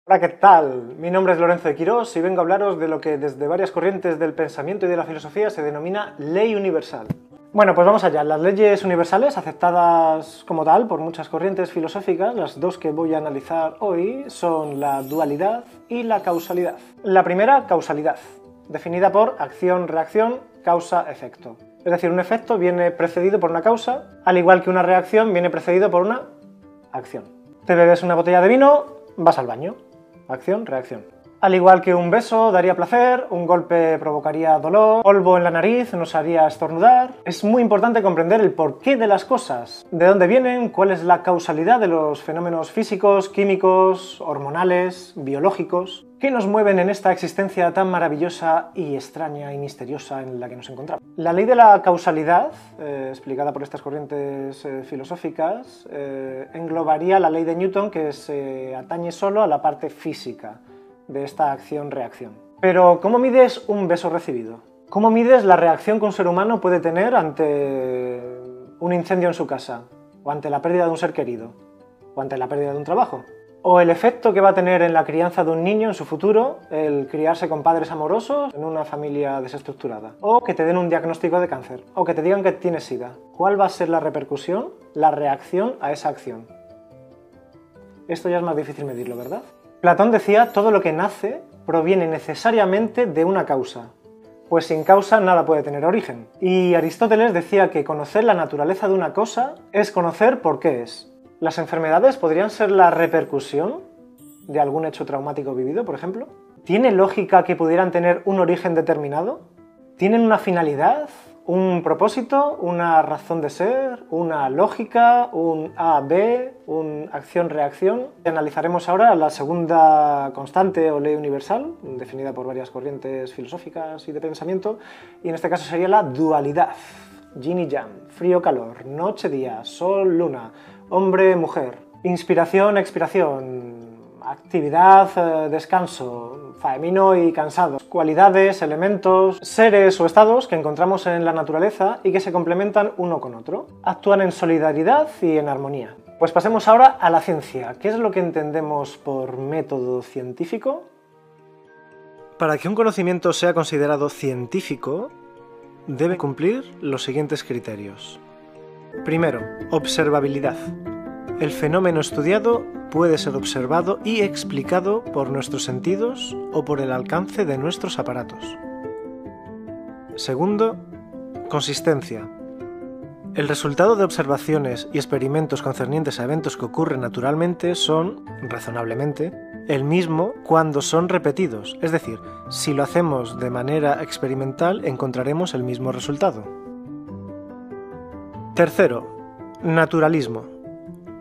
Hola, ¿qué tal? Mi nombre es Lorenzo de Quirós y vengo a hablaros de lo que desde varias corrientes del pensamiento y de la filosofía se denomina ley universal. Bueno, pues vamos allá. Las leyes universales, aceptadas como tal por muchas corrientes filosóficas, las dos que voy a analizar hoy, son la dualidad y la causalidad. La primera, causalidad, definida por acción-reacción, causa-efecto. Es decir, un efecto viene precedido por una causa, al igual que una reacción viene precedido por una acción. Te bebes una botella de vino, vas al baño. Acción, reacción. Al igual que un beso daría placer, un golpe provocaría dolor, polvo en la nariz nos haría estornudar. Es muy importante comprender el porqué de las cosas, de dónde vienen, cuál es la causalidad de los fenómenos físicos, químicos, hormonales, biológicos, que nos mueven en esta existencia tan maravillosa y extraña y misteriosa en la que nos encontramos. La ley de la causalidad, explicada por estas corrientes filosóficas, englobaría la ley de Newton, que se atañe solo a la parte física de esta acción-reacción. Pero, ¿cómo mides un beso recibido? ¿Cómo mides la reacción que un ser humano puede tener ante un incendio en su casa? ¿O ante la pérdida de un ser querido? ¿O ante la pérdida de un trabajo? ¿O el efecto que va a tener en la crianza de un niño en su futuro el criarse con padres amorosos en una familia desestructurada? ¿O que te den un diagnóstico de cáncer? ¿O que te digan que tienes SIDA? ¿Cuál va a ser la repercusión, la reacción a esa acción? Esto ya es más difícil medirlo, ¿verdad? Platón decía: todo lo que nace proviene necesariamente de una causa, pues sin causa nada puede tener origen. Y Aristóteles decía que conocer la naturaleza de una cosa es conocer por qué es. ¿Las enfermedades podrían ser la repercusión de algún hecho traumático vivido, por ejemplo? ¿Tiene lógica que pudieran tener un origen determinado? ¿Tienen una finalidad? ¿Un propósito? ¿Una razón de ser? ¿Una lógica? ¿Un A-B? ¿Un acción-reacción? Analizaremos ahora la segunda constante o ley universal, definida por varias corrientes filosóficas y de pensamiento, y en este caso sería la dualidad. Yin y yang, frío-calor, noche-día, sol-luna, hombre-mujer, inspiración-expiración, actividad, descanso, faemino y cansado, cualidades, elementos, seres o estados que encontramos en la naturaleza y que se complementan uno con otro, actúan en solidaridad y en armonía. Pues pasemos ahora a la ciencia. ¿Qué es lo que entendemos por método científico? Para que un conocimiento sea considerado científico, debe cumplir los siguientes criterios. Primero, observabilidad. El fenómeno estudiado puede ser observado y explicado por nuestros sentidos o por el alcance de nuestros aparatos. Segundo, consistencia. El resultado de observaciones y experimentos concernientes a eventos que ocurren naturalmente son, razonablemente, el mismo cuando son repetidos, es decir, si lo hacemos de manera experimental encontraremos el mismo resultado. Tercero, naturalismo.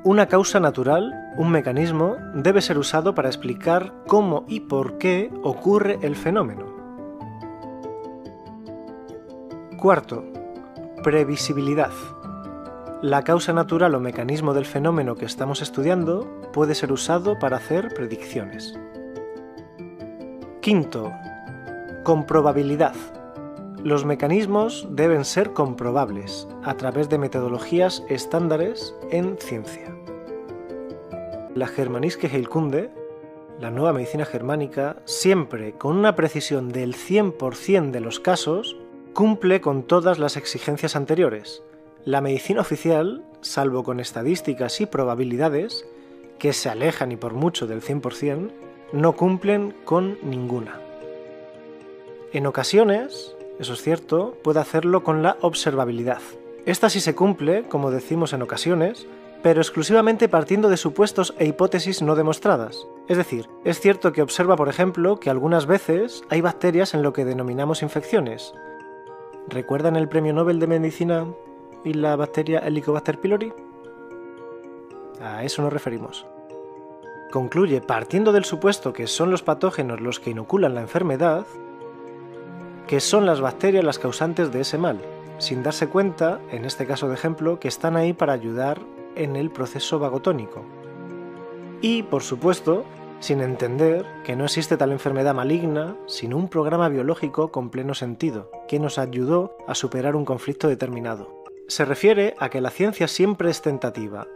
Una causa natural, un mecanismo, debe ser usado para explicar cómo y por qué ocurre el fenómeno. Cuarto, previsibilidad. La causa natural o mecanismo del fenómeno que estamos estudiando puede ser usado para hacer predicciones. Quinto, comprobabilidad. Los mecanismos deben ser comprobables a través de metodologías estándares en ciencia. La Germanische Heilkunde, la nueva medicina germánica, siempre con una precisión del 100% de los casos, cumple con todas las exigencias anteriores. La medicina oficial, salvo con estadísticas y probabilidades, que se alejan y por mucho del 100%, no cumplen con ninguna. En ocasiones, eso es cierto, puede hacerlo con la observabilidad. Esta sí se cumple, como decimos en ocasiones, pero exclusivamente partiendo de supuestos e hipótesis no demostradas. Es decir, es cierto que observa, por ejemplo, que algunas veces hay bacterias en lo que denominamos infecciones. ¿Recuerdan el premio Nobel de Medicina y la bacteria Helicobacter pylori? A eso nos referimos. Concluye, partiendo del supuesto que son los patógenos los que inoculan la enfermedad, que son las bacterias las causantes de ese mal, sin darse cuenta, en este caso de ejemplo, que están ahí para ayudar en el proceso vagotónico. Y, por supuesto, sin entender que no existe tal enfermedad maligna, sino un programa biológico con pleno sentido, que nos ayudó a superar un conflicto determinado. Se refiere a que la ciencia siempre es tentativa,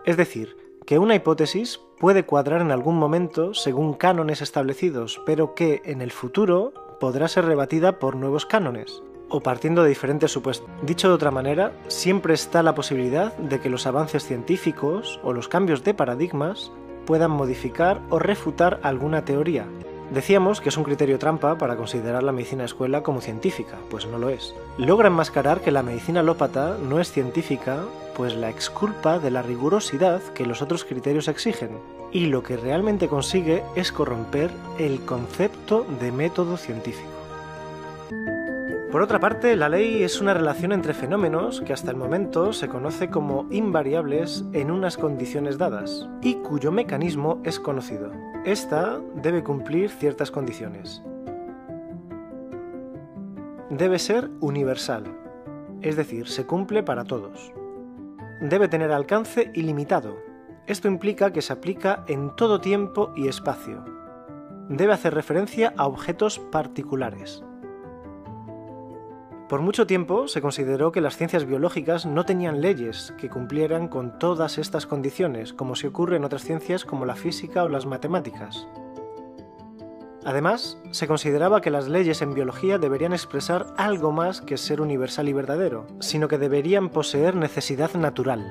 es decir, que una hipótesis puede cuadrar en algún momento según cánones establecidos, pero que en el futuro podrá ser rebatida por nuevos cánones, o partiendo de diferentes supuestos. Dicho de otra manera, siempre está la posibilidad de que los avances científicos o los cambios de paradigmas puedan modificar o refutar alguna teoría. Decíamos que es un criterio trampa para considerar la medicina escuela como científica, pues no lo es. Logra enmascarar que la medicina alópata no es científica, pues la exculpa de la rigurosidad que los otros criterios exigen, y lo que realmente consigue es corromper el concepto de método científico. Por otra parte, la ley es una relación entre fenómenos que hasta el momento se conoce como invariables en unas condiciones dadas, y cuyo mecanismo es conocido. Esta debe cumplir ciertas condiciones. Debe ser universal, es decir, se cumple para todos. Debe tener alcance ilimitado. Esto implica que se aplica en todo tiempo y espacio. Debe hacer referencia a objetos particulares. Por mucho tiempo se consideró que las ciencias biológicas no tenían leyes que cumplieran con todas estas condiciones, como se ocurre en otras ciencias como la física o las matemáticas. Además, se consideraba que las leyes en biología deberían expresar algo más que ser universal y verdadero, sino que deberían poseer necesidad natural.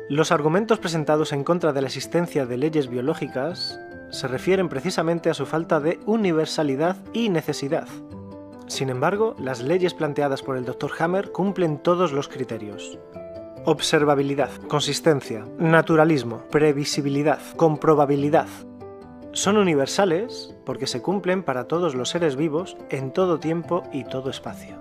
Los argumentos presentados en contra de la existencia de leyes biológicas se refieren precisamente a su falta de universalidad y necesidad. Sin embargo, las leyes planteadas por el Dr. Hammer cumplen todos los criterios. Observabilidad, consistencia, naturalismo, previsibilidad, comprobabilidad. Son universales porque se cumplen para todos los seres vivos en todo tiempo y todo espacio.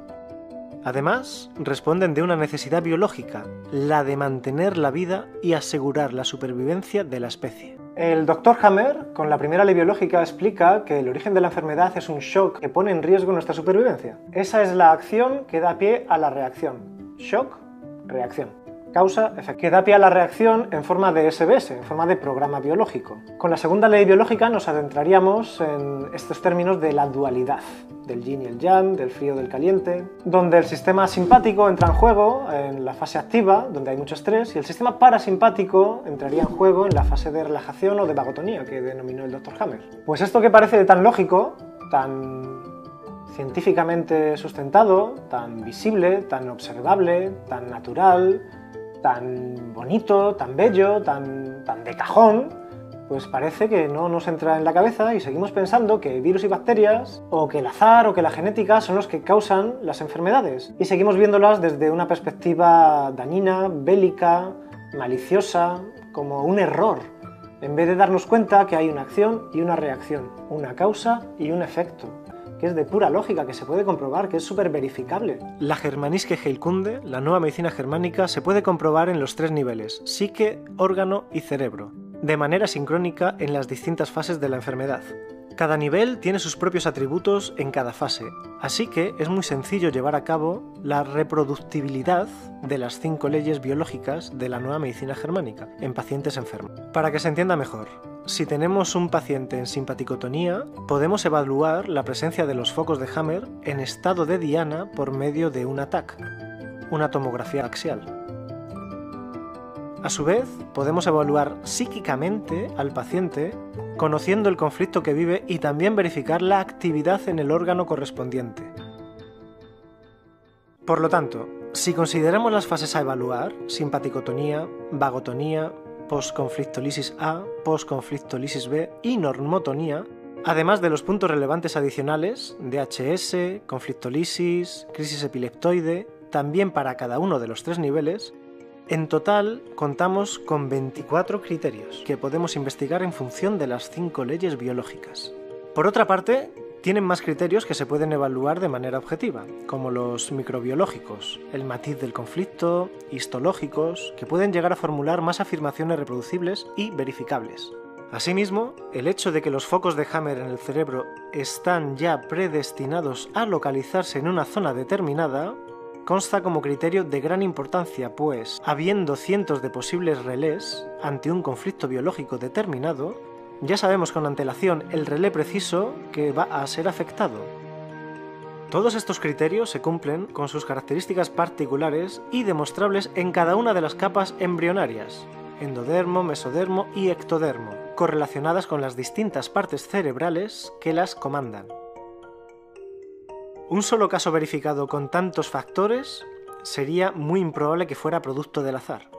Además, responden de una necesidad biológica, la de mantener la vida y asegurar la supervivencia de la especie. El Dr. Hammer, con la primera ley biológica, explica que el origen de la enfermedad es un shock que pone en riesgo nuestra supervivencia. Esa es la acción que da pie a la reacción. Shock, reacción. Causa, efecto. Que da pie a la reacción en forma de SBS, en forma de programa biológico. Con la segunda ley biológica nos adentraríamos en estos términos de la dualidad, del yin y el yang, del frío y del caliente, donde el sistema simpático entra en juego en la fase activa, donde hay mucho estrés, y el sistema parasimpático entraría en juego en la fase de relajación o de vagotonía, que denominó el Dr. Hammer. Pues esto que parece tan lógico, tan científicamente sustentado, tan visible, tan observable, tan natural, tan bonito, tan bello, tan de cajón, pues parece que no nos entra en la cabeza y seguimos pensando que virus y bacterias, o que el azar o que la genética son los que causan las enfermedades. Y seguimos viéndolas desde una perspectiva dañina, bélica, maliciosa, como un error, en vez de darnos cuenta que hay una acción y una reacción, una causa y un efecto, que es de pura lógica, que se puede comprobar, que es súper verificable. La Germanische Heilkunde, la nueva medicina germánica, se puede comprobar en los tres niveles, psique, órgano y cerebro, de manera sincrónica en las distintas fases de la enfermedad. Cada nivel tiene sus propios atributos en cada fase, así que es muy sencillo llevar a cabo la reproductibilidad de las 5 leyes biológicas de la nueva medicina germánica en pacientes enfermos. Para que se entienda mejor, si tenemos un paciente en simpaticotonía, podemos evaluar la presencia de los focos de Hammer en estado de diana por medio de una TAC, una tomografía axial. A su vez, podemos evaluar psíquicamente al paciente, conociendo el conflicto que vive y también verificar la actividad en el órgano correspondiente. Por lo tanto, si consideramos las fases a evaluar, simpaticotonía, vagotonía, posconflictolisis A, posconflictolisis B y normotonía, además de los puntos relevantes adicionales, DHS, conflictolisis, crisis epileptoide, también para cada uno de los 3 niveles, en total contamos con 24 criterios que podemos investigar en función de las 5 leyes biológicas. Por otra parte, tienen más criterios que se pueden evaluar de manera objetiva, como los microbiológicos, el matiz del conflicto, histológicos, que pueden llegar a formular más afirmaciones reproducibles y verificables. Asimismo, el hecho de que los focos de Hammer en el cerebro están ya predestinados a localizarse en una zona determinada consta como criterio de gran importancia, pues, habiendo cientos de posibles relés ante un conflicto biológico determinado, ya sabemos con antelación el relé preciso que va a ser afectado. Todos estos criterios se cumplen con sus características particulares y demostrables en cada una de las capas embrionarias, endodermo, mesodermo y ectodermo, correlacionadas con las distintas partes cerebrales que las comandan. Un solo caso verificado con tantos factores sería muy improbable que fuera producto del azar.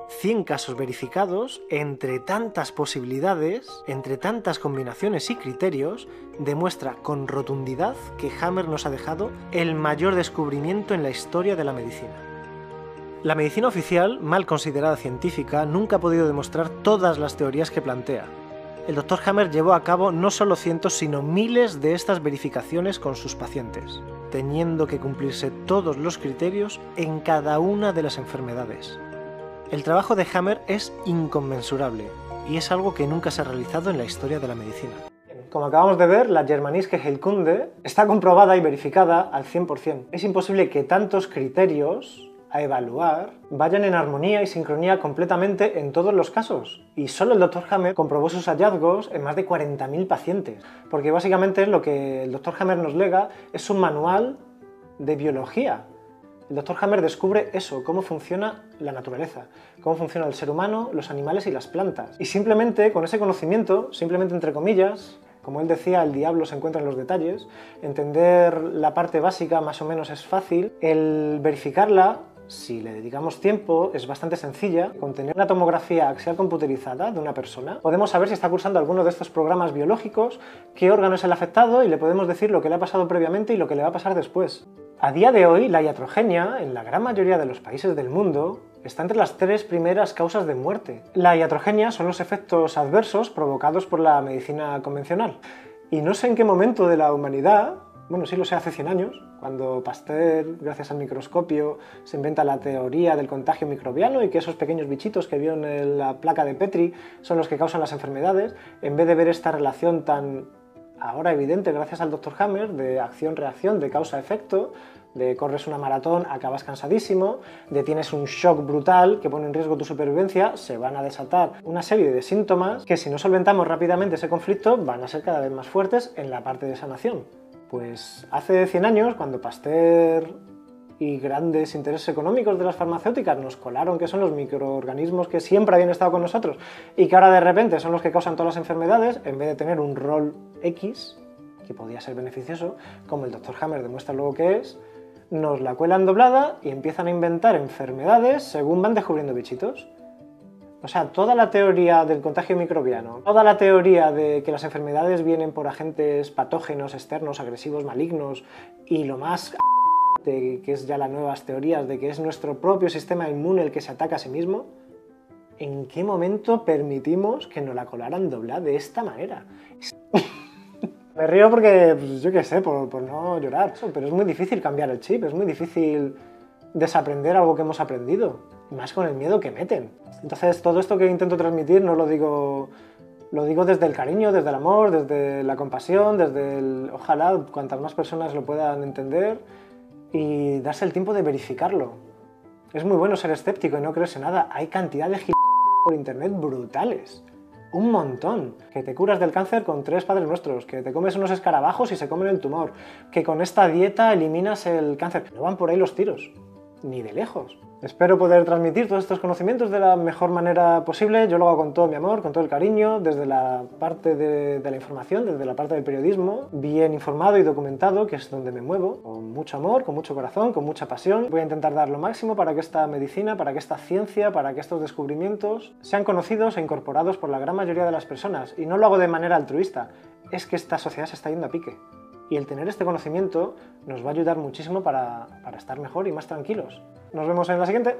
100 casos verificados, entre tantas posibilidades, entre tantas combinaciones y criterios, demuestra con rotundidad que Hammer nos ha dejado el mayor descubrimiento en la historia de la medicina. La medicina oficial, mal considerada científica, nunca ha podido demostrar todas las teorías que plantea. El Dr. Hammer llevó a cabo no solo cientos, sino miles de estas verificaciones con sus pacientes, teniendo que cumplirse todos los criterios en cada una de las enfermedades. El trabajo de Hammer es inconmensurable y es algo que nunca se ha realizado en la historia de la medicina. Como acabamos de ver, la Germanische Heilkunde está comprobada y verificada al 100%. Es imposible que tantos criterios a evaluar vayan en armonía y sincronía completamente en todos los casos. Y solo el Dr. Hammer comprobó sus hallazgos en más de 40.000 pacientes. Porque básicamente lo que el Dr. Hammer nos lega es un manual de biología. El Dr. Hammer descubre eso, cómo funciona la naturaleza, cómo funciona el ser humano, los animales y las plantas. Y simplemente con ese conocimiento, simplemente entre comillas, como él decía, el diablo se encuentra en los detalles, entender la parte básica más o menos es fácil, el verificarla, si le dedicamos tiempo, es bastante sencilla. Con tener una tomografía axial computerizada de una persona, podemos saber si está cursando alguno de estos programas biológicos, qué órgano es el afectado y le podemos decir lo que le ha pasado previamente y lo que le va a pasar después. A día de hoy, la iatrogenia, en la gran mayoría de los países del mundo, está entre las 3 primeras causas de muerte. La iatrogenia son los efectos adversos provocados por la medicina convencional. Y no sé en qué momento de la humanidad, bueno, sí lo sé, hace 100 años, cuando Pasteur, gracias al microscopio, se inventa la teoría del contagio microbiano y que esos pequeños bichitos que vio en la placa de Petri son los que causan las enfermedades, en vez de ver esta relación tan ahora evidente gracias al Dr. Hammer de acción-reacción, de causa-efecto, de corres una maratón, acabas cansadísimo, de tienes un shock brutal que pone en riesgo tu supervivencia, se van a desatar una serie de síntomas que si no solventamos rápidamente ese conflicto van a ser cada vez más fuertes en la parte de sanación. Pues hace 100 años, cuando Pasteur y grandes intereses económicos de las farmacéuticas nos colaron que son los microorganismos que siempre habían estado con nosotros y que ahora de repente son los que causan todas las enfermedades, en vez de tener un rol X, que podía ser beneficioso, como el Dr. Hammer demuestra luego que es, nos la cuelan doblada y empiezan a inventar enfermedades según van descubriendo bichitos. O sea, toda la teoría del contagio microbiano, toda la teoría de que las enfermedades vienen por agentes patógenos, externos, agresivos, malignos, y lo más que es ya las nuevas teorías de que es nuestro propio sistema inmune el que se ataca a sí mismo, ¿en qué momento permitimos que nos la colaran doblada de esta manera? Me río porque, pues, yo qué sé, por no llorar, pero es muy difícil cambiar el chip, es muy difícil desaprender algo que hemos aprendido, más con el miedo que meten. Entonces, todo esto que intento transmitir no lo digo desde el cariño, desde el amor, desde la compasión, desde el... Ojalá cuantas más personas lo puedan entender y darse el tiempo de verificarlo. Es muy bueno ser escéptico y no creerse nada. Hay cantidad de por internet brutales. Un montón. Que te curas del cáncer con 3 Padres Nuestros, que te comes unos escarabajos y se comen el tumor, que con esta dieta eliminas el cáncer. No van por ahí los tiros, ni de lejos. Espero poder transmitir todos estos conocimientos de la mejor manera posible. Yo lo hago con todo mi amor, con todo el cariño, desde la parte de la información, desde la parte del periodismo, bien informado y documentado, que es donde me muevo, con mucho amor, con mucho corazón, con mucha pasión. Voy a intentar dar lo máximo para que esta medicina, para que esta ciencia, para que estos descubrimientos sean conocidos e incorporados por la gran mayoría de las personas. Y no lo hago de manera altruista, es que esta sociedad se está yendo a pique. Y el tener este conocimiento nos va a ayudar muchísimo para estar mejor y más tranquilos. Nos vemos en la siguiente.